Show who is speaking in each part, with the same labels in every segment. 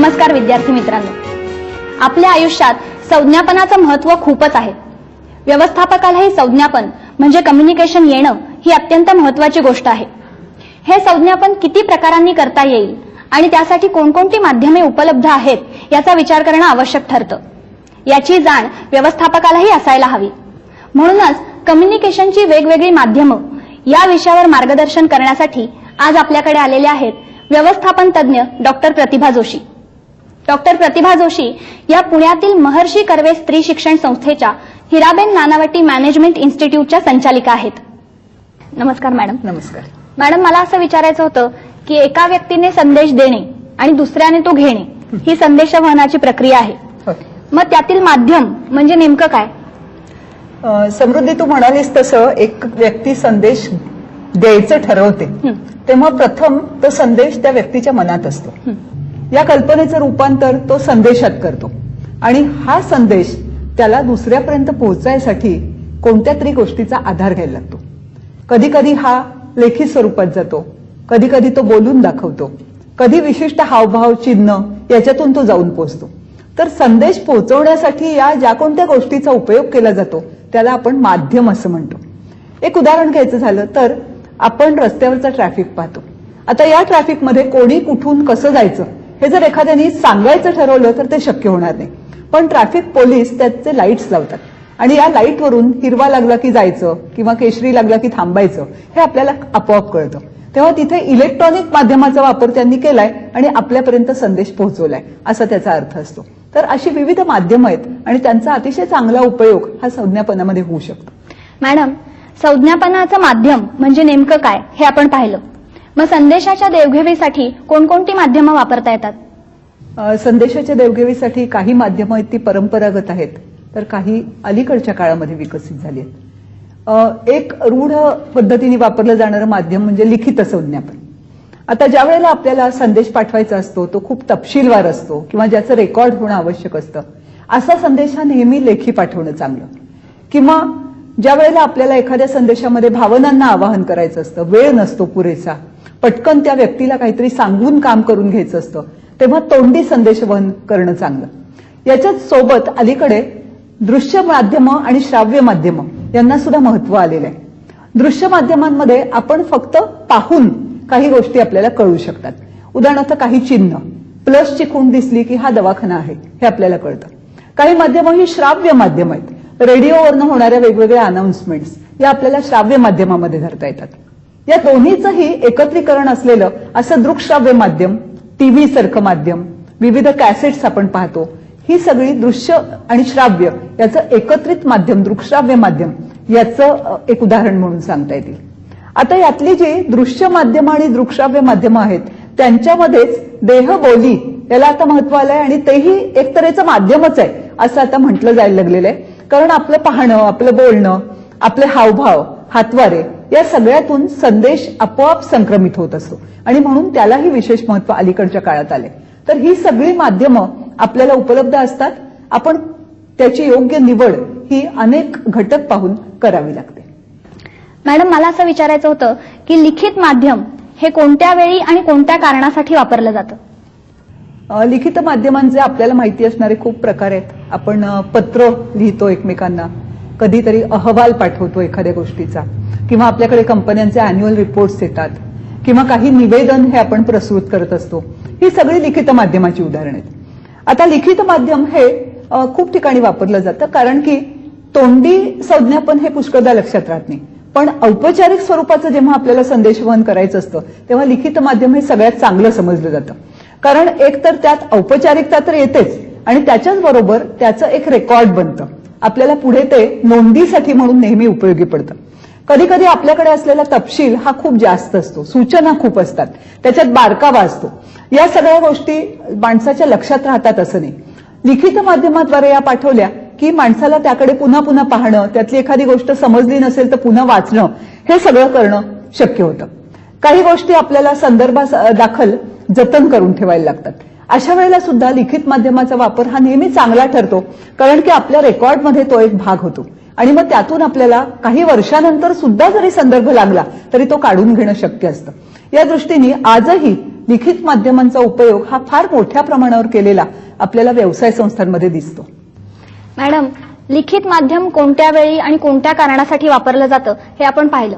Speaker 1: नमस्कार विद्यार्थी मित्रांनो, आपल्या आयुष्यात संज्ञापनाचं महत्त्व खूपच आहे. व्यवस्थापकालाही संज्ञापन म्हणजे कम्युनिकेशन येणं ही अत्यंत महत्त्वाची गोष्ट आहे. हे संज्ञापन किती प्रकारांनी करता येईल आणि त्यासाठी कोणकोणती माध्यमे उपलब्ध आहेत याचा विचार करणं आवश्यक ठरतं. याची जाण व्यवस्थापकालाही असायला हवी. म्हणूनच कम्युनिकेशनची वेगवेगळी माध्यमं या विषयावर मार्गदर्शन करण्यासाठी आज आपल्याकडे आलेले आहेत व्यवस्थापन तज्ज्ञ डॉक्टर प्रतिभा जोशी. डॉक्टर प्रतिभा जोशी या पुण्यातील महर्षी कर्वे स्त्री शिक्षण संस्थेच्या हिराबेन नानावटी मॅनेजमेंट इन्स्टिट्यूटच्या संचालिका आहेत. नमस्कार मॅडम.
Speaker 2: नमस्कार
Speaker 1: मॅडम, मला असं विचारायचं होतं की एका व्यक्तीने संदेश देणे आणि दुसऱ्याने तो घेणे ही संदेशवहनाची प्रक्रिया आहे. मग त्यातील माध्यम म्हणजे नेमकं काय?
Speaker 2: समृद्धी, तू म्हणालीस तसं एक व्यक्ती संदेश द्यायचं ठरवते तेव्हा प्रथम तो संदेश त्या व्यक्तीच्या मनात असतो. या कल्पनेचं रूपांतर तो संदेशात करतो आणि हा संदेश त्याला दुसऱ्यापर्यंत पोहोचायसाठी कोणत्या तरी गोष्टीचा आधार घ्यायला लागतो. कधी कधी हा लेखी स्वरूपात जातो, कधी कधी तो बोलून दाखवतो, कधी विशिष्ट हावभाव चिन्ह याच्यातून तो जाऊन पोहोचतो. तर संदेश पोहोचवण्यासाठी या ज्या कोणत्या गोष्टीचा उपयोग केला जातो त्याला आपण माध्यम असं म्हणतो. एक उदाहरण घ्यायचं झालं तर आपण रस्त्यावरचा ट्रॅफिक पाहतो. आता या ट्रॅफिकमध्ये कोणी कुठून कसं जायचं हे जर एखाद्याने सांगायचं ठरवलं तर ते शक्य होणार नाही. पण ट्रॅफिक पोलीस त्याचे लाईट्स लावतात आणि या लाईटवरून हिरवा लागला की जायचं किंवा केशरी लागला की थांबायचं हे आपल्याला आपोआप कळतं. तेव्हा तिथे इलेक्ट्रॉनिक माध्यमाचा वापर त्यांनी केलाय आणि आपल्यापर्यंत संदेश पोहोचवलाय असा त्याचा अर्थ असतो. तर अशी विविध माध्यमं आहेत आणि त्यांचा अतिशय चांगला उपयोग हा संज्ञापनामध्ये होऊ शकतो.
Speaker 1: मॅडम, संज्ञापनाचं माध्यम म्हणजे नेमकं काय हे आपण पाहिलं. मग संदेशाच्या देवघेवीसाठी कोणकोणती माध्यमं वापरता येतात?
Speaker 2: संदेशाच्या देवघेवीसाठी काही माध्यमं आहेत ती परंपरागत आहेत तर काही अलीकडच्या काळामध्ये विकसित झाली आहेत. एक रूढ पद्धतीने वापरलं जाणारं माध्यम म्हणजे लिखित संज्ञापन. आता ज्या वेळेला आपल्याला संदेश पाठवायचा असतो तो खूप तपशीलवार असतो किंवा ज्याचं रेकॉर्ड होणं आवश्यक असतं, असा संदेश हा नेहमी लेखी पाठवणं चांगलं. किंवा ज्या वेळेला आपल्याला एखाद्या संदेशामध्ये भावनांना आवाहन करायचं असतं, वेळ नसतो पुरेसा, पटकन त्या व्यक्तीला काहीतरी सांगून काम करून घ्यायचं असतं, तेव्हा तोंडी संदेशवहन करणं चांगलं. याच्याच सोबत अलीकडे दृश्य माध्यमं आणि श्राव्य माध्यमं यांना सुद्धा महत्व आलेलं आहे. दृश्य माध्यमांमध्ये आपण फक्त पाहून काही गोष्टी आपल्याला कळू शकतात. उदाहरणार्थ काही चिन्ह, प्लसची खूण दिसली की हा दवाखाना आहे हे आपल्याला कळतं. काही माध्यमं ही श्राव्य माध्यम आहेत. रेडिओवरनं होणाऱ्या वेगवेगळ्या अनाउन्समेंट्स या आपल्याला श्राव्य माध्यमामध्ये धरता येतात. या दोन्हीचंही एकत्रीकरण असलेलं असं दृकश्राव्य माध्यम, टीव्ही सारखं माध्यम, विविध कॅसेट्स आपण पाहतो, ही सगळी दृश्य आणि श्राव्य याचं एकत्रित माध्यम दृकश्राव्य माध्यम याचं एक उदाहरण म्हणून सांगता येतील. आता यातली जी दृश्य माध्यम आणि दृकश्राव्य माध्यमं आहेत त्यांच्यामध्येच देहबोली याला आता महत्व आलंय आणि तेही एक तऱ्हेचं माध्यमच आहे असं आता म्हटलं जायला लागलेलं आहे. कारण आपलं पाहणं, आपलं बोलणं, आपले हावभाव, हातवारे या सगळ्यातून संदेश आपोआप संक्रमित होत असतो आणि म्हणून त्यालाही विशेष महत्व अलीकडच्या काळात आले. तर ही सगळी माध्यमं आपल्याला उपलब्ध असतात. आपण त्याची योग्य निवड ही अनेक घटक पाहून करावी लागते.
Speaker 1: मॅडम, मला असं विचारायचं होतं की लिखित माध्यम हे कोणत्या वेळी आणि कोणत्या कारणासाठी वापरलं जातं?
Speaker 2: लिखित माध्यमांचे आपल्याला माहिती असणारे खूप प्रकार आहेत. आपण पत्र लिहितो एकमेकांना, कधीतरी अहवाल पाठवतो एखाद्या गोष्टीचा, किंवा आपल्याकडे कंपन्यांचे अॅन्युअल रिपोर्ट्स येतात, किंवा काही निवेदन हे आपण प्रस्तुत करत असतो. ही सगळी लिखित माध्यमाची उदाहरणं आहेत. आता लिखित माध्यम हे खूप ठिकाणी वापरलं जातं कारण की तोंडी संज्ञापन हे पुष्कळदा लक्षात राहत नाही. पण औपचारिक स्वरूपाचं जेव्हा आपल्याला संदेशवहन करायचं असतं तेव्हा लिखित माध्यम हे सगळ्यात चांगलं समजलं जातं. कारण एक तर त्यात औपचारिकता तर येतेच आणि त्याच्याच बरोबर त्याचं एक रेकॉर्ड बनतं. आपल्याला पुढे ते नोंदीसाठी म्हणून नेहमी उपयोगी पडतं. कधी कधी आपल्याकडे असलेला तपशील हा खूप जास्त असतो, सूचना खूप असतात, त्याच्यात बारकावा असतो. या सगळ्या गोष्टी माणसाच्या लक्षात राहतात असं नाही. लिखित माध्यमाद्वारे या पाठवल्या की माणसाला त्याकडे पुन्हा पुन्हा पाहणं, त्यातली एखादी गोष्ट समजली नसेल तर पुन्हा वाचणं हे सगळं करणं शक्य होतं. काही गोष्टी आपल्याला संदर्भादाखल जतन करून ठेवायला लागतात. अशा वेळेला सुद्धा लिखित माध्यमाचा वापर हा नेहमी चांगला ठरतो कारण की आपल्या रेकॉर्डमध्ये तो एक भाग होतो आणि मग त्यातून आपल्याला काही वर्षानंतर सुद्धा जरी संदर्भ लागला तरी तो काढून घेणं शक्य असतं. या दृष्टीने आजही लिखित माध्यमांचा उपयोग हा फार मोठ्या प्रमाणावर केलेला आपल्याला व्यवसाय संस्थांमध्ये दिसतो.
Speaker 1: मॅडम, लिखित माध्यम कोणत्या वेळी आणि कोणत्या कारणासाठी वापरलं जातं हे आपण पाहिलं,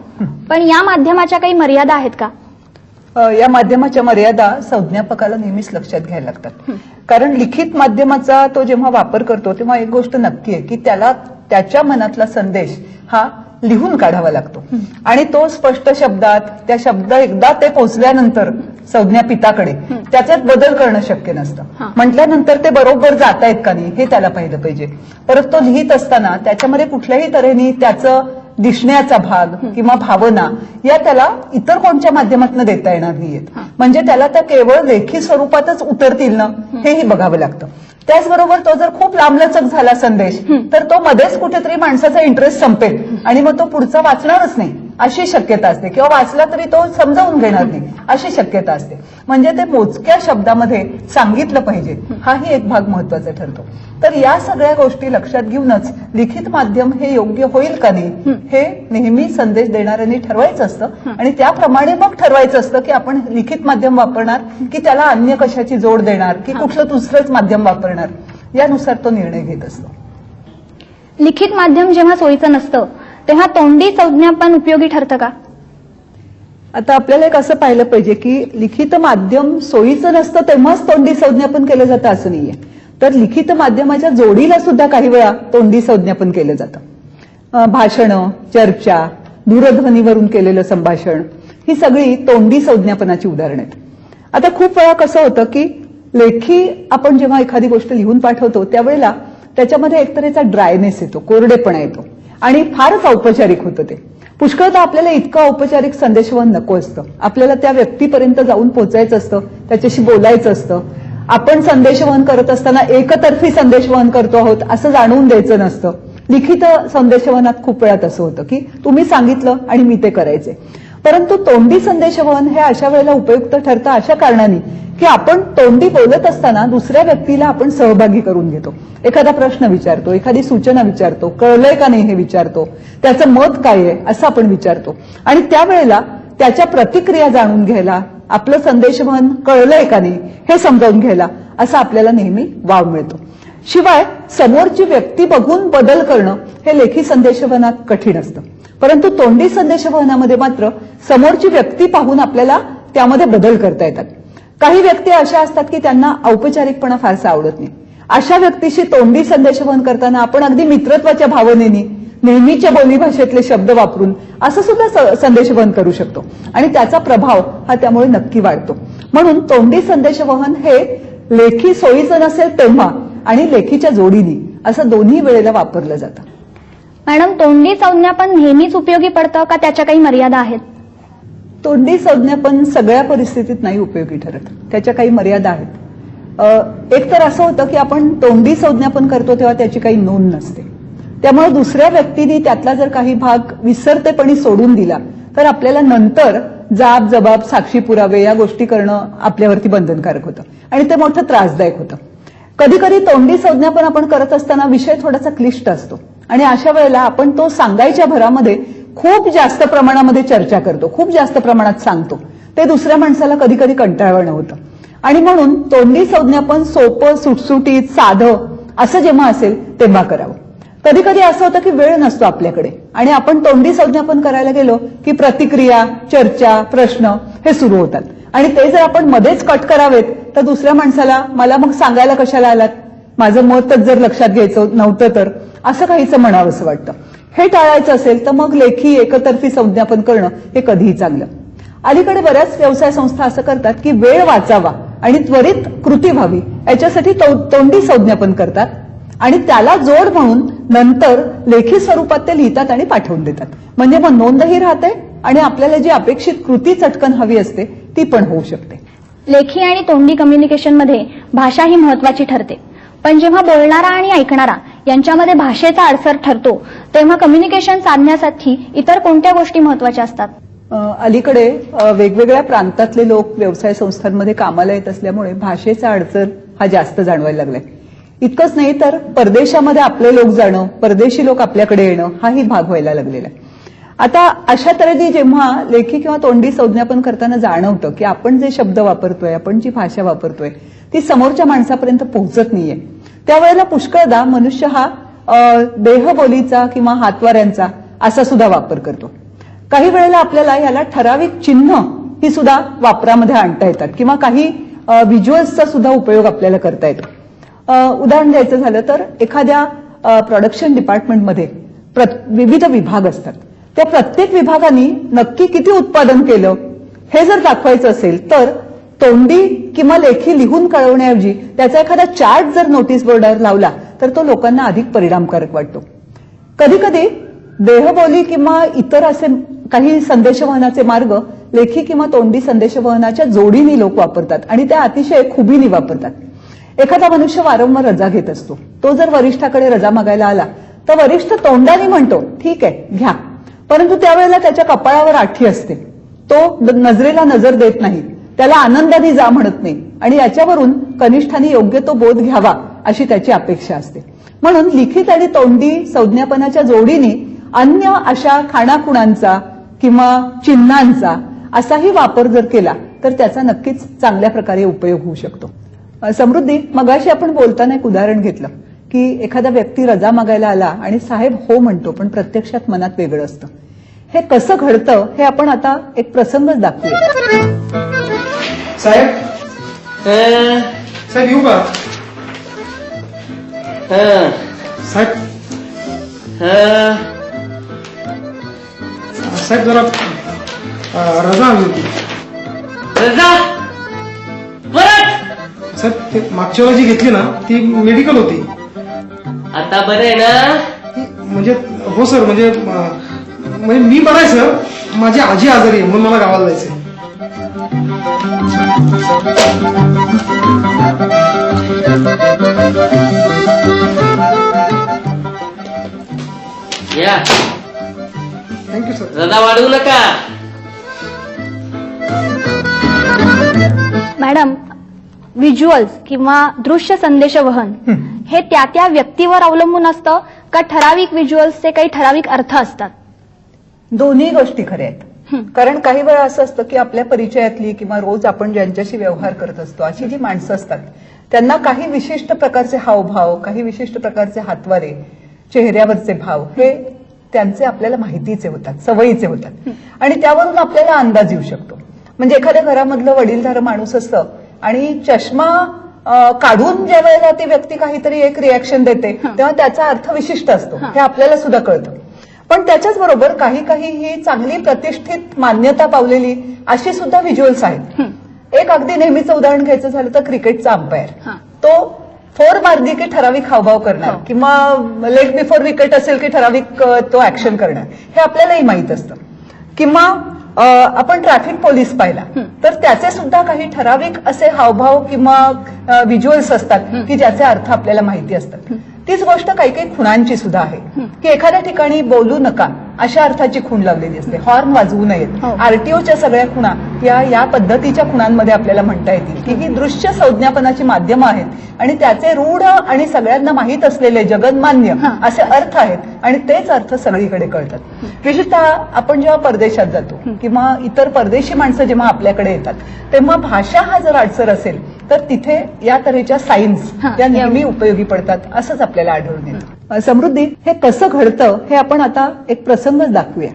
Speaker 1: पण या माध्यमाच्या काही मर्यादा आहेत का?
Speaker 2: या माध्यमाच्या मर्यादा संज्ञापकाला नेहमीच लक्षात घ्यायला लागतात. कारण लिखित माध्यमाचा तो जेव्हा वापर करतो तेव्हा एक गोष्ट नक्की आहे की त्याला त्याच्या मनातला संदेश हा लिहून काढावा लागतो आणि तो स्पष्ट शब्दात त्या शब्द एकदा ते पोहोचल्यानंतर संज्ञापिताकडे त्याच्यात बदल करणं शक्य नसतं. म्हटल्यानंतर ते बरोबर जातायत का नाही हे त्याला पाहिलं पाहिजे. परत तो लिहित असताना त्याच्यामध्ये कुठल्याही तऱ्हेने त्याचं दिसण्याचा भाग किंवा भावना या त्याला इतर कोणत्या माध्यमातून देता येणार नाहीयेत. म्हणजे त्याला त्या केवळ लेखी स्वरूपातच उतरतील ना हेही बघावं लागतं. त्याचबरोबर तो जर खूप लांबलचक झाला संदेश तर तो मध्येच कुठेतरी माणसाचा इंटरेस्ट संपेल आणि मग तो पुढचा वाचणारच नाही अशी शक्यता असते, किंवा वाचला तरी तो समजावून घेणार नाही अशी शक्यता असते. म्हणजे ते मोजक्या शब्दामध्ये सांगितलं पाहिजे हाही एक भाग महत्वाचा ठरतो. तर या सगळ्या गोष्टी लक्षात घेऊनच लिखित माध्यम हे योग्य होईल का नाही हे नेहमी संदेश देणाऱ्यांनी ठरवायचं असतं आणि त्याप्रमाणे मग ठरवायचं असतं की आपण लिखित माध्यम वापरणार की त्याला अन्य कशाची जोड देणार की कुठलं दुसरंच माध्यम वापरणार, यानुसार तो निर्णय घेत असतो.
Speaker 1: लिखित माध्यम जेव्हा सोयीचं नसतं तेव्हा तोंडी संज्ञापन उपयोगी ठरतं का?
Speaker 2: आता आपल्याला एक असं पाहिलं पाहिजे की लिखित माध्यम सोयीचं नसतं तेव्हाच तोंडी संज्ञापन केलं जातं असं नाहीये. तर लिखित माध्यमाच्या जोडीला सुद्धा काही वेळा तोंडी संज्ञापन केलं जातं. भाषणं, चर्चा, दूरध्वनीवरून केलेलं संभाषण ही सगळी तोंडी संज्ञापनाची उदाहरणं आहेत. आता खूप वेळा कसं होतं की लेखी आपण जेव्हा एखादी गोष्ट लिहून पाठवतो त्यावेळेला त्याच्यामध्ये एक तऱ्हेचा ड्रायनेस येतो, कोरडेपणा येतो आणि फारच औपचारिक होतं ते. पुष्कळदा आपल्याला इतकं औपचारिक संदेशवहन नको असतं. आपल्याला त्या व्यक्तीपर्यंत जाऊन पोहोचायचं असतं, त्याच्याशी बोलायचं असतं. आपण संदेशवहन करत असताना एकतर्फी संदेशवहन करतो आहोत असं जाणवून द्यायचं नसतं. लिखित संदेशवहनात खूप वेळा असं होतं की तुम्ही सांगितलं आणि मी ते करायचे. परंतु तोंडी संदेशवहन हे अशा वेळेला उपयुक्त ठरतं अशा कारणाने की आपण तोंडी बोलत असताना दुसऱ्या व्यक्तीला आपण सहभागी करून घेतो. एखादा प्रश्न विचारतो, एखादी सूचना विचारतो, कळलंय का नाही हे विचारतो, त्याचं मत काय आहे असं आपण विचारतो आणि त्यावेळेला त्याच्या प्रतिक्रिया जाणून घ्यायला, आपलं संदेशवहन कळलंय का नाही हे समजावून घ्यायला असं आपल्याला नेहमी वाव मिळतो. शिवाय समोरची व्यक्ती बघून बदल करणं हे लेखी संदेशवहनात कठीण असतं. परंतु तोंडी संदेशवहनामध्ये मात्र समोरची व्यक्ती पाहून आपल्याला त्यामध्ये बदल करता येतात. काही व्यक्ती अशा असतात की त्यांना औपचारिकपणा फारसा आवडत नाही. अशा व्यक्तीशी तोंडी संदेशवहन करताना आपण अगदी मित्रत्वाच्या भावनेने नेहमीच्या बोलीभाषेतले शब्द वापरून असं सुद्धा संदेशवहन करू शकतो आणि त्याचा प्रभाव हा त्यामुळे नक्की वाढतो. म्हणून तोंडी संदेशवहन हे लेखी सोयीचं नसेल तेव्हा आणि लेखीच्या जोडीने असं दोन्ही वेळेला वापरलं जातं.
Speaker 1: मॅडम, तोंडी संज्ञापन नेहमीच उपयोगी पडतं का त्याच्या काही मर्यादा आहेत?
Speaker 2: तोंडी संज्ञापन सगळ्या परिस्थितीत नाही उपयोगी ठरत, त्याच्या काही मर्यादा आहेत. एक तर असं होतं की आपण तोंडी संज्ञापन करतो तेव्हा त्याची काही नोंद नसते. त्यामुळे दुसऱ्या व्यक्तीने त्यातला जर काही भाग विसरतेपणी सोडून दिला तर आपल्याला नंतर जाब जबाब, साक्षी पुरावे या गोष्टी करणं आपल्यावरती बंधनकारक होतं आणि ते मोठं त्रासदायक होतं. कधी कधी तोंडी संज्ञापन आपण करत असताना विषय थोडासा क्लिष्ट असतो आणि अशा वेळेला आपण तो सांगायच्या भरामध्ये खूप जास्त प्रमाणामध्ये चर्चा करतो, खूप जास्त प्रमाणात सांगतो. ते दुसऱ्या माणसाला कधी कधी कंटाळवाणं होतं आणि म्हणून तोंडी संज्ञापन सोपं, सुटसुटीत, साधं असं जेव्हा असेल तेव्हा करावं. कधी कधी असं होतं की वेळ नसतो आपल्याकडे आणि आपण तोंडी संज्ञापन करायला गेलो की प्रतिक्रिया, चर्चा, प्रश्न हे सुरू होतात आणि ते जर आपण मध्येच कट करावेत तर दुसऱ्या माणसाला मला मग सांगायला कशाला आलात, माझं मतच जर लक्षात घ्यायचं नव्हतं तर असं काहीचं म्हणावं असं वाटतं. हे टाळायचं असेल तर मग लेखी एकतर्फी संज्ञापन करणं हे कधीही चांगलं. अलीकडे बऱ्याच व्यवसाय संस्था असं करतात की वेळ वाचावा आणि त्वरित कृती व्हावी याच्यासाठी तोंडी संज्ञापन करतात आणि त्याला जोड म्हणून नंतर लेखी स्वरूपात ते लिहितात आणि पाठवून देतात. म्हणजे मग नोंदही राहते आणि आपल्याला जी अपेक्षित कृती चटकन हवी असते ती पण होऊ शकते.
Speaker 1: लेखी आणि तोंडी कम्युनिकेशनमध्ये भाषा ही महत्वाची ठरते, पण जेव्हा बोलणारा आणि ऐकणारा यांच्यामध्ये भाषेचा अडसर ठरतो तेव्हा कम्युनिकेशन साधण्यासाठी इतर कोणत्या गोष्टी महत्वाच्या असतात?
Speaker 2: अलीकडे वेगवेगळ्या प्रांतातले लोक व्यवसाय संस्थांमध्ये कामाला येत असल्यामुळे भाषेचा अडचण हा जास्त जाणवायला लागलाय. इतकंच नाही तर परदेशामध्ये आपले लोक जाणं, परदेशी लोक आपल्याकडे येणं हाही भाग व्हायला लागलेला आहे. आता अशा तऱ्हेने जेव्हा लेखी किंवा तोंडी संज्ञापन करताना जाणवतं की आपण जे शब्द वापरतोय, आपण जी भाषा वापरतोय ती समोरच्या माणसापर्यंत पोहोचत नाहीये, त्यावेळेला पुष्कळदा मनुष्य हा देहबोलीचा किंवा हातवाऱ्यांचा असा सुद्धा वापर करतो. काही वेळेला आपल्याला याला ठराविक चिन्ह ही सुद्धा वापरामध्ये आणता येतात किंवा काही व्हिज्युअल्सचा सुद्धा उपयोग आपल्याला करता येतो. उदाहरण द्यायचं झालं तर एखाद्या प्रोडक्शन डिपार्टमेंटमध्ये विविध विभाग असतात. त्या प्रत्येक विभागाने नक्की किती उत्पादन केलं हे जर दाखवायचं असेल तर तोंडी किंवा लेखी लिहून कळवण्याऐवजी त्याचा एखादा चार्ट जर नोटीस बोर्डवर लावला तर तो लोकांना अधिक परिणामकारक वाटतो. कधी कधी देहबोली किंवा इतर असे काही संदेशवहनाचे मार्ग लेखी किंवा तोंडी संदेशवहनाच्या जोडीने लोक वापरतात आणि त्या अतिशय खुबीने वापरतात. एखादा मनुष्य वारंवार रजा घेत असतो. तो जर वरिष्ठाकडे रजा मागायला आला तर वरिष्ठ तोंडाने म्हणतो ठीक आहे घ्या, परंतु त्यावेळेला त्याच्या कपाळावर आठी असते. तो नजरेला नजर देत नाही, त्याला आनंदाने जा म्हणत नाही आणि याच्यावरून कनिष्ठांनी योग्य तो बोध घ्यावा अशी त्याची अपेक्षा असते. म्हणून लिखित आणि तोंडी संज्ञापनाच्या जोडीने अन्य अशा खाणाखुणांचा किंवा चिन्हांचा असाही वापर जर केला तर त्याचा नक्कीच चांगल्या प्रकारे उपयोग होऊ शकतो. समृद्धी, मगाशी आपण बोलताना एक उदाहरण घेतलं की एखादा व्यक्ती रजा मागायला आला आणि साहेब हो म्हणतो पण प्रत्यक्षात मनात वेगळं असतं. हे कसं घडतं हे आपण आता एक प्रसंगच दाखवूया.
Speaker 3: साहेब साहेब येऊ का? साहेब साहेब जरा रजा हवी होती.
Speaker 4: रजा परत
Speaker 3: साहेब ते मागच्या वेळी जी घेतली ना ती मेडिकल होती.
Speaker 4: आता बरं आहे ना?
Speaker 3: म्हणजे हो सर, म्हणजे मी बरं आहे सर, माझी आजी आजारी आहे म्हणून मला गावाला जायचंय.
Speaker 4: या
Speaker 3: थँक्यू सर.
Speaker 4: रजा वाढवू नका.
Speaker 1: मॅडम, व्हिज्युअल्स किंवा दृश्य संदेशवहन हे त्या त्या व्यक्तीवर अवलंबून असतं का ठराविक व्हिज्युअल्सचे काही ठराविक अर्थ असतात?
Speaker 2: दोन्ही गोष्टी खऱ्या आहेत. कारण काही वेळा असं असतं की आपल्या परिचयातली किंवा रोज आपण ज्यांच्याशी व्यवहार करत असतो अशी जी माणसं असतात त्यांना काही विशिष्ट प्रकारचे हावभाव, काही विशिष्ट प्रकारचे हातवारे, चेहऱ्यावरचे भाव हे त्यांचे आपल्याला माहितीचे होतात, सवयीचे होतात आणि त्यावरून आपल्याला अंदाज येऊ शकतो. म्हणजे एखाद्या घरामधलं वडीलधारं माणूस असतं आणि चष्मा काढून ज्या वेळेला ती व्यक्ती काहीतरी एक रिॲक्शन देते तेव्हा त्याचा अर्थ विशिष्ट असतो, हे आपल्याला सुद्धा कळतं. पण त्याच्याच बरोबर काही काही ही चांगली प्रतिष्ठित मान्यता पावलेली अशी सुद्धा व्हिज्युअल्स आहेत. एक अगदी नेहमीचं उदाहरण घ्यायचं झालं तर क्रिकेटचा अंपायर, तो 4 मारली की ठराविक हावभाव करणार किंवा लेग बिफोर विकेट असेल की ठराविक तो ऍक्शन करणार हे आपल्यालाही माहित असतं. किंवा आपण ट्रॅफिक पोलीस पाहिला तर त्याचे सुद्धा काही ठराविक असे हावभाव किंवा व्हिज्युअल्स असतात की ज्याचे अर्थ आपल्याला माहिती असतात. तीच गोष्ट काही काही खुणांची सुद्धा आहे की एखाद्या ठिकाणी बोलू नका अशा अर्थाची खूण लावलेली असते. हॉर्न वाजवू नयेत, आरटीओच्या सगळ्या खुणा या पद्धतीच्या खुणांमध्ये आपल्याला म्हणता येतील की ही दृश्य संज्ञापनाची माध्यमं आहेत आणि त्याचे रूढ आणि सगळ्यांना माहीत असलेले जगन्मान्य असे अर्थ आहेत आणि तेच अर्थ सगळीकडे कळतात. विशेषतः आपण जेव्हा परदेशात जातो किंवा इतर परदेशी माणसं जेव्हा आपल्याकडे येतात तेव्हा भाषा हा जर अडसर असेल तर तिथे या तऱ्हेच्या सायन्स त्या नेहमी उपयोगी पडतात असंच आपल्याला आढळून येतं. समृद्धी, हे कसं घडतं हे आपण आता एक प्रसंगच दाखवूया.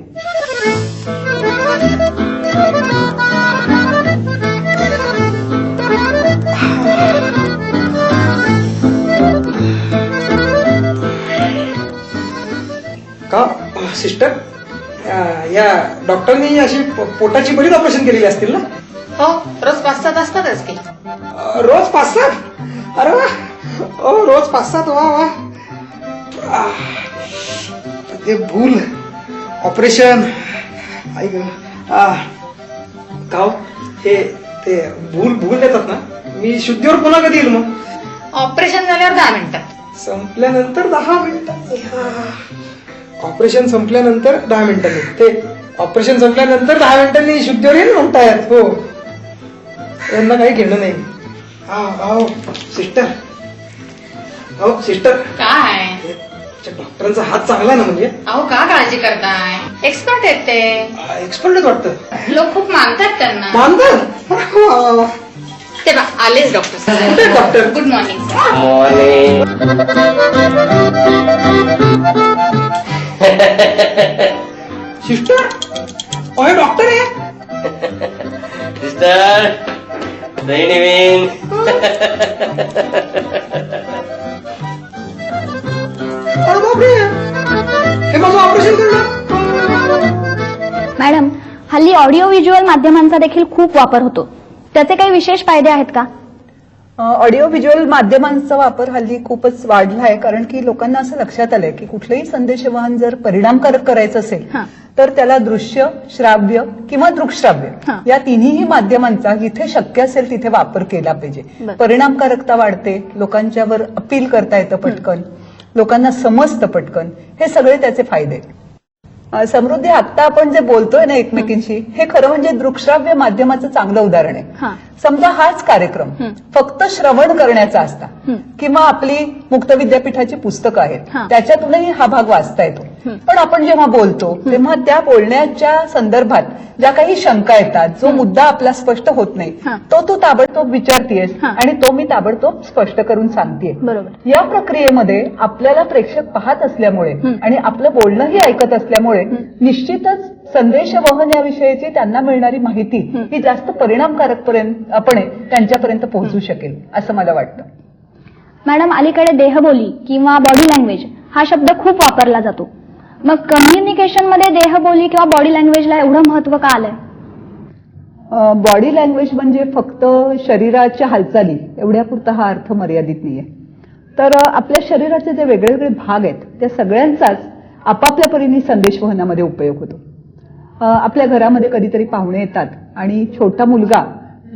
Speaker 3: का सिस्टर, या डॉक्टरनी अशी पोटाची बरीच ऑपरेशन केलेली असतील ना?
Speaker 5: हो, रोज 5-7 असतातच की.
Speaker 3: रोज 5-7? अरे वा, रोज 5-7, वा वा. ते भूल ऑपरेशन ऐक गाव हे ते भूल देतात ना, मी शुद्धीवर पुन्हा कधी येईल मग?
Speaker 5: ऑपरेशन झाल्यावर 10 मिनिटात.
Speaker 3: संपल्यानंतर 10 मिनिटात. ऑपरेशन संपल्यानंतर 10 मिनिटांनी, ते ऑपरेशन संपल्यानंतर 10 मिनिटांनी शुद्धीवर येईल म्हणतायत. हो, यांना काही घेणं नाही. सिस्टर, हो सिस्टर,
Speaker 5: काय
Speaker 3: डॉक्टरांचा हात चांगला ना म्हणजे
Speaker 5: अहो का काळजी करताय? एक्सपर्ट आहेत ते.
Speaker 3: एक्सपर्टच वाटतं.
Speaker 5: लोक खूप मानतात त्यांना.
Speaker 3: मानतात. वा.
Speaker 5: ते बा आलेच डॉक्टर.
Speaker 3: कुठे आहेत डॉक्टर?
Speaker 5: Good morning.
Speaker 3: सिस्टर अरे डॉक्टर आहे.
Speaker 4: सिस्टर दही नवीन.
Speaker 3: अरे बापरे, हे माझं ऑपरेशन करणार.
Speaker 1: मॅडम, हल्ली ऑडिओ व्हिज्युअल माध्यमांचा देखील खूप वापर होतो. त्याचे काही विशेष फायदे आहेत का?
Speaker 2: ऑडिओ व्हिज्युअल माध्यमांचा वापर हल्ली खूपच वाढला आहे, कारण की लोकांना असं लक्षात आलंय की कुठलंही संदेशवहन जर परिणामकारक करायचं असेल
Speaker 1: हां.
Speaker 2: तर त्याला दृश्य, श्राव्य किंवा दृकश्राव्य
Speaker 1: हां.
Speaker 2: या तिन्ही माध्यमांचा जिथे शक्य असेल तिथे वापर केला पाहिजे.
Speaker 1: बरं.
Speaker 2: परिणामकारकता वाढते, लोकांच्यावर अपील करता येतं पटकन, लोकांना समजतं पटकन. हे सगळे त्याचे फायदे आहेत. समृद्धी, आता आपण जे बोलतोय ना एकमेकींशी, हे खरं म्हणजे दृकश्राव्य माध्यमाचं चांगलं उदाहरण आहे.
Speaker 1: हां.
Speaker 2: समजा हाच कार्यक्रम फक्त श्रवण करण्याचा असता किंवा आपली मुक्त विद्यापीठाची पुस्तकं आहेत
Speaker 1: हां.
Speaker 2: त्याच्यातूनही हा भाग वाचता येतो. पण आपण जेव्हा बोलतो तेव्हा त्या बोलण्याच्या संदर्भात ज्या काही शंका येतात, जो मुद्दा आपला स्पष्ट होत नाही,
Speaker 1: हां.
Speaker 2: तो तू ताबडतोब विचारतीयस
Speaker 1: हां.
Speaker 2: आणि तो मी ताबडतोब स्पष्ट करून सांगतेय.
Speaker 1: बरोबर.
Speaker 2: या प्रक्रियेमध्ये आपल्याला प्रेक्षक पाहत असल्यामुळे आणि आपलं बोलणंही ऐकत असल्यामुळे निश्चितच संदेशवहन याविषयीची त्यांना मिळणारी माहिती ही जास्त परिणामकारकपणे त्यांच्यापर्यंत पोहोचू शकेल असं मला वाटतं.
Speaker 1: मॅडम, अलीकडे देहबोली किंवा बॉडी लँग्वेज हा शब्द खूप वापरला जातो. मग कम्युनिकेशनमध्ये देहबोली किंवा बॉडी लँग्वेजला एवढं महत्व का आलंय?
Speaker 2: बॉडी लँग्वेज म्हणजे फक्त शरीराच्या हालचाली एवढ्यापुरता हा अर्थ मर्यादित नाहीये. तर आपल्या शरीराचे जे वेगळे भाग आहेत त्या सगळ्यांचाच आपापल्या परीने संदेशवहनामध्ये उपयोग होतो. आपल्या घरामध्ये कधीतरी पाहुणे येतात आणि छोटा मुलगा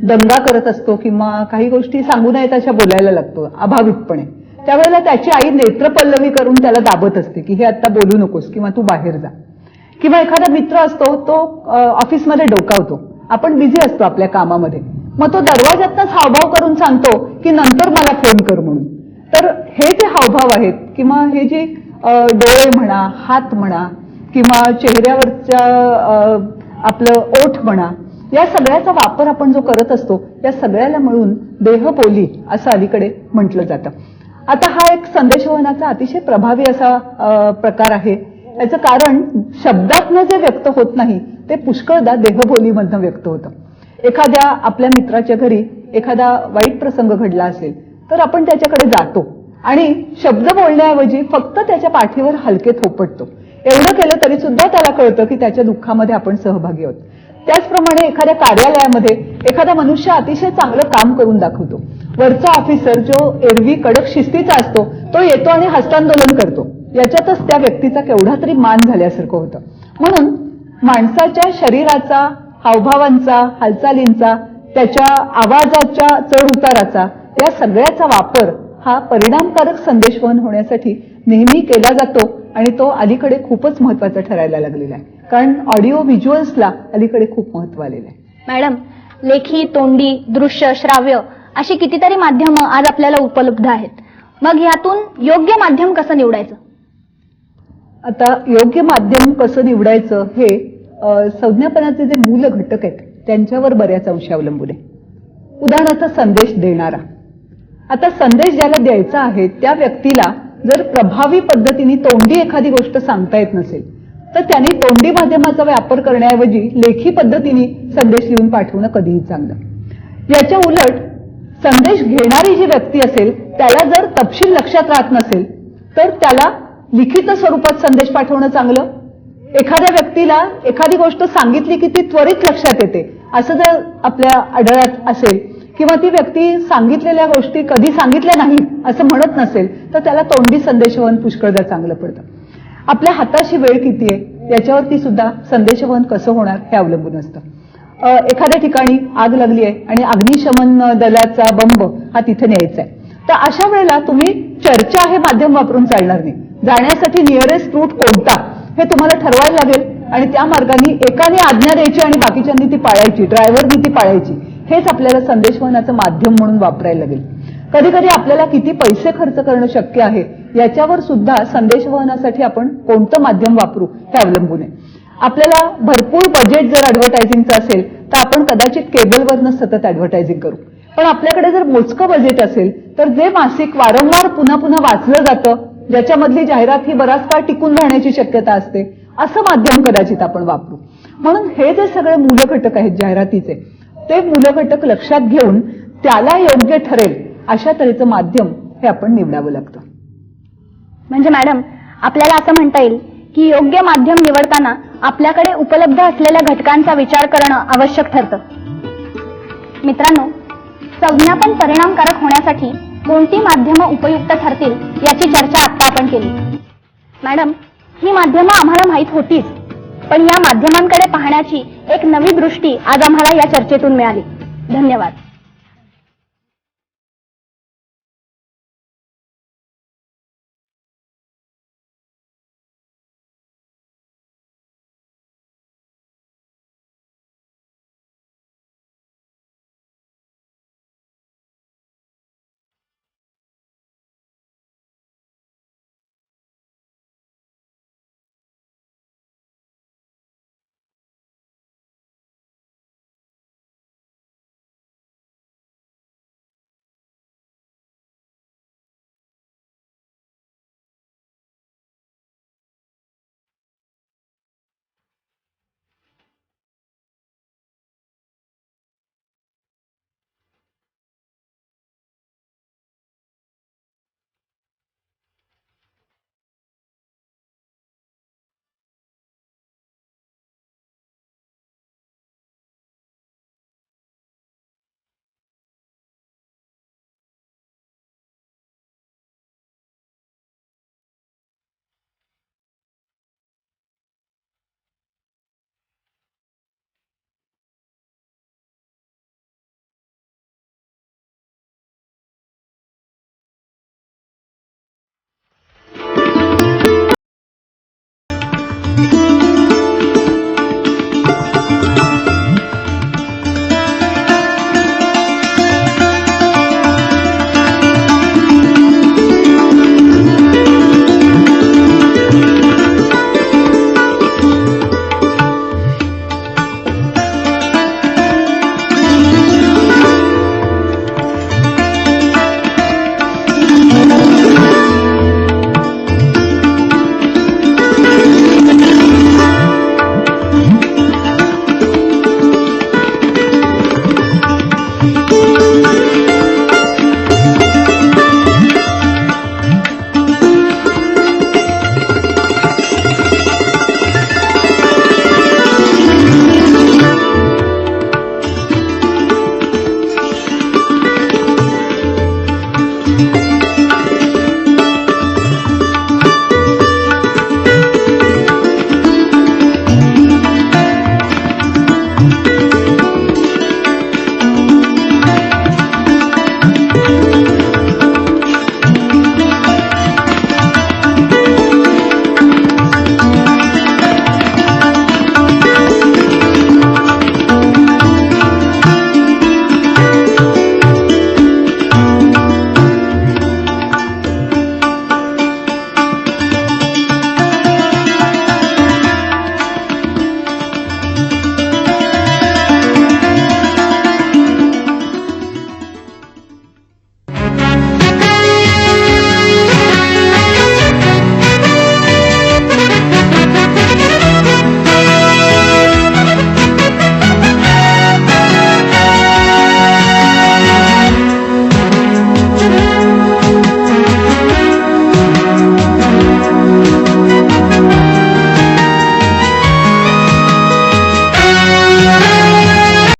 Speaker 2: दंगा करत असतो किंवा काही गोष्टी सांगू नयेत अशा बोलायला लागतो अभावितपणे. त्यावेळेला त्याची आई नेत्रपल्लवी करून त्याला दाबत असते की हे आता बोलू नकोस किंवा तू बाहेर जा. किंवा एखादा मित्र असतो, तो ऑफिसमध्ये डोकावतो, आपण बिझी असतो आपल्या कामामध्ये, मग तो दरवाजातनच हावभाव करून सांगतो की नंतर मला फोन कर म्हणून. तर हे जे हावभाव आहेत किंवा हे जे डोळे म्हणा, हात म्हणा किंवा चेहऱ्यावरच्या आपलं ओठ म्हणा, या सगळ्याचा वापर आपण जो करत असतो या सगळ्याला मिळून देहबोली असं अलीकडे म्हटलं जातं. आता हा एक संदेशवहनाचा अतिशय प्रभावी असा प्रकार आहे. याचं कारण शब्दातनं जे व्यक्त होत नाही ते पुष्कळदा देहबोलीमधनं व्यक्त होतं. एखाद्या आपल्या मित्राच्या घरी एखादा वाईट प्रसंग घडला असेल तर आपण त्याच्याकडे जातो आणि शब्द बोलण्याऐवजी फक्त त्याच्या पाठीवर हलके थोपटतो. एवढं केलं तरी सुद्धा त्याला कळतं की त्याच्या दुःखामध्ये आपण सहभागी आहोत. त्याचप्रमाणे एखाद्या कार्यालयामध्ये एखादा मनुष्य अतिशय चांगलं काम करून दाखवतो. वरचा ऑफिसर जो एरवी कडक शिस्तीचा असतो तो येतो आणि हस्तांदोलन करतो. याच्यातच त्या व्यक्तीचा केवढा तरी मान झाल्यासारखं होतं. म्हणून माणसाच्या शरीराचा, हावभावांचा, हालचालींचा, त्याच्या आवाजाच्या चढ उताराचा, या सगळ्याचा वापर हा परिणामकारक संदेशवहन होण्यासाठी नेहमी केला जातो आणि तो अलीकडे खूपच महत्वाचा ठरायला लागलेला आहे. कारण ऑडिओ व्हिज्युअल्सला अलीकडे खूप महत्व आलेलं आहे.
Speaker 1: मॅडम, लेखी, तोंडी, दृश्य, श्राव्य अशी कितीतरी माध्यमं आज आपल्याला उपलब्ध आहेत. मग यातून योग्य माध्यम कसं निवडायचं?
Speaker 2: आता योग्य माध्यम कसं निवडायचं हे संज्ञापनाचे जे मूल घटक आहेत त्यांच्यावर बऱ्याच अंशी अवलंबून आहे. उदाहरणार्थ संदेश देणारा. आता संदेश ज्याला द्यायचा आहे त्या व्यक्तीला जर प्रभावी पद्धतीने तोंडी एखादी गोष्ट सांगता येत नसेल तर त्यांनी तोंडी माध्यमाचा वापर करण्याऐवजी लेखी पद्धतीने संदेश लिहून पाठवणं कधीही चांगलं. याच्या उलट संदेश घेणारी जी व्यक्ती असेल त्याला जर तपशील लक्षात राहत नसेल तर त्याला लिखित स्वरूपात संदेश पाठवणं चांगलं. एखाद्या व्यक्तीला एखादी गोष्ट सांगितली की ती त्वरित लक्षात येते असं जर आपल्या आढळत असेल किंवा ती व्यक्ती सांगितलेल्या गोष्टी कधी सांगितल्या नाही असं म्हणत नसेल तर त्याला तोंडी संदेशवहन पुष्कळदा चांगलं पडतं. आपल्या हाताशी वेळ किती आहे याच्यावरती सुद्धा संदेशवहन कसं होणार हे अवलंबून असतं. एखाद्या ठिकाणी आग लागली आहे आणि अग्निशमन दलाचा बंब हा तिथे न्यायचा आहे तर अशा वेळेला तुम्ही चर्चा हे माध्यम वापरून चालणार नाही. जाण्यासाठी नियरेस्ट रूट कोणता हे तुम्हाला ठरवायला लागेल आणि त्या मार्गाने एकाने आज्ञा द्यायची आणि बाकीच्यांनी ती पाळायची, ड्रायव्हरनी ती पाळायची. हेच आपल्याला संदेशवहनाचं माध्यम म्हणून वापरायला लागेल. कधी कधी आपल्याला किती पैसे खर्च करणं शक्य आहे याच्यावर सुद्धा संदेशवहनासाठी आपण कोणतं माध्यम वापरू हे अवलंबून आहे. आपल्याला भरपूर बजेट जर ऍडव्हर्टायझिंगचं असेल तर आपण कदाचित केबलवरनं सतत ऍडव्हर्टायझिंग करू. पण आपल्याकडे जर मोजकं बजेट असेल तर जे मासिक वारंवार पुन्हा पुन्हा वाचलं जातं, ज्याच्यामधली जाहिरात ही बराच काळ टिकून राहण्याची शक्यता असते, असं माध्यम कदाचित आपण वापरू. म्हणून हे जे सगळे मूलघटक आहेत जाहिरातीचे, ते मूलघटक लक्षात घेऊन त्याला योग्य ठरेल अशा तऱ्हेचं माध्यम हे आपण निवडावं लागतं.
Speaker 1: म्हणजे मॅडम, आपल्याला असं म्हणता येईल की योग्य माध्यम निवडताना आपल्याकडे उपलब्ध असलेल्या घटकांचा विचार करणं आवश्यक ठरतं. मित्रांनो, संज्ञापन परिणामकारक होण्यासाठी कोणती माध्यमं उपयुक्त ठरतील याची चर्चा आता आपण केली. मॅडम, ही माध्यमं आम्हाला माहीत होतीच, पण या माध्यमांकडे पाहण्याची एक नवी दृष्टी आज आम्हाला या चर्चेतून मिळाली. धन्यवाद.